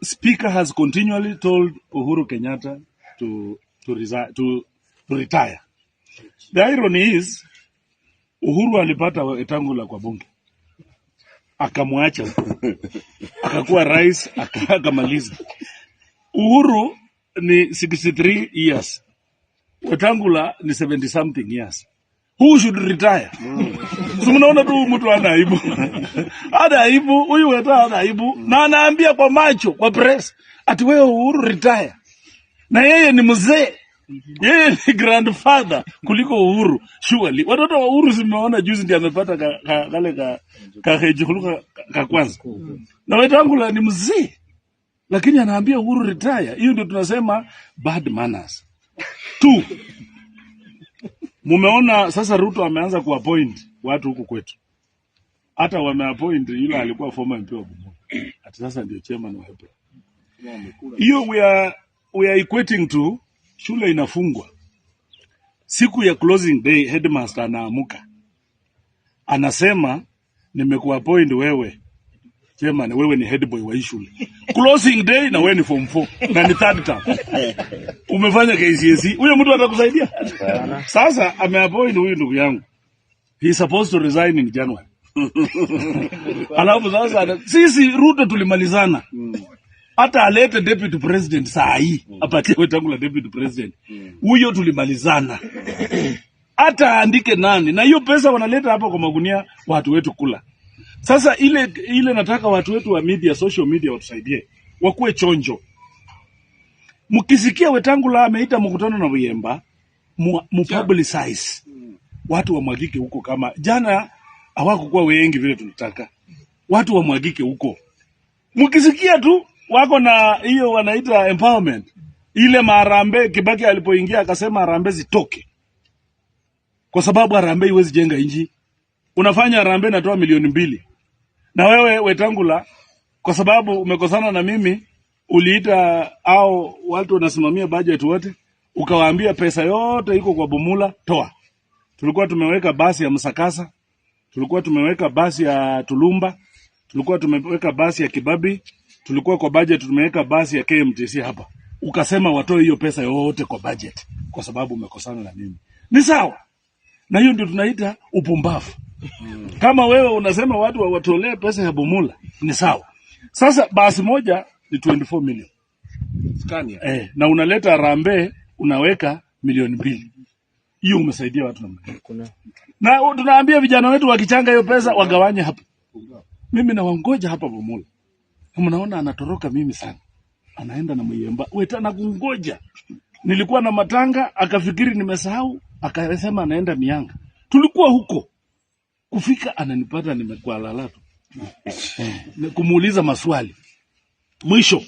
Speaker has continually told Uhuru Kenyatta to retire. The irony is, Uhuru alipata Wetangula kwa bunge, akamwacha akakuwa rais, akamaliza. Uhuru ni 63 years, Wetangula ni 70 something years. Who should retire? Mnaona tu mtu ana aibu. Ana aibu, huyu Weta ana aibu, na anaambia kwa macho, kwa press, ati wewe Uhuru retire. Na yeye ni mzee. Yeye ni grandfather kuliko Uhuru. Surely. Watoto wa Uhuru simeona juzi ndiye amepata kale kahejuluka ka kwanza. Na Wetangula ni mzee. Lakini anaambia Uhuru retire. Hiyo ndio tunasema bad manners. 2. Mumeona sasa Ruto ameanza kuappoint watu huku kwetu. Hata wameappoint yule alikuwa former MP wa Bungoma. Ati sasa ndio chairman wa HEPRA. Hiyo we are equating to shule inafungwa. Siku ya closing day headmaster anaamuka. Anasema nimekuappoint wewe chairman, wewe ni head boy wa shule. Closing day na wewe ni form 4 na ni third term. Umefanya KCSE. Huyo mtu atakusaidia? Sasa ameappoint huyu ndugu yangu. He is supposed to resign in January. Alafu sasa sisi Ruto tulimalizana. Hata alete deputy president saa hii, apatie Wetangula deputy president. Huyo tulimalizana. Hata aandike nani, na hiyo pesa wanaleta hapa kwa magunia watu wetu kula. Sasa ile nataka watu wetu wa media, social media watusaidie. Wakuwe chonjo. Mkisikia Wetangula ameita mkutano na Buyemba, publicize. Watu wamwagike huko kama jana hawakuwa wengi vile tulitaka. Watu wamwagike huko. Mkisikia tu wako na hiyo wanaita empowerment. Ile Harambee Kibaki alipoingia akasema Harambee zitoke. Kwa sababu Harambee iwezi jenga nchi. Unafanya Harambee natoa milioni 2. Na wewe Wetangula, kwa sababu umekosana na mimi, uliita au watu wanasimamia budget wote, ukawaambia pesa yote iko kwa Bumula, toa. Tulikuwa tumeweka basi ya Msakasa, tulikuwa tumeweka basi ya Tulumba, tulikuwa tumeweka basi ya Kibabi, tulikuwa kwa budget tumeweka basi ya KMTC hapa. Ukasema watoe hiyo pesa yote kwa budget kwa sababu umekosana na mimi. Ni sawa. Na hiyo ndio tunaita upumbavu. Kama wewe unasema watu watolee pesa ya Bumula, ni sawa. Sasa basi moja ni 24 million. Scania. Na unaleta Harambee unaweka milioni 2. Hiyo umesaidia watu namna gani? Na tunaambia vijana wetu wakichanga hiyo pesa wagawanye hapa. Mimi na wangoja hapa Bumula. Mnaona anatoroka mimi sana. Anaenda na Muyemba. Weta na kungoja. Nilikuwa na matanga, akafikiri nimesahau, akasema anaenda Mianga. Tulikuwa huko. Kufika ananipata nimekuwa lalatu. Kumuuliza maswali. Mwisho.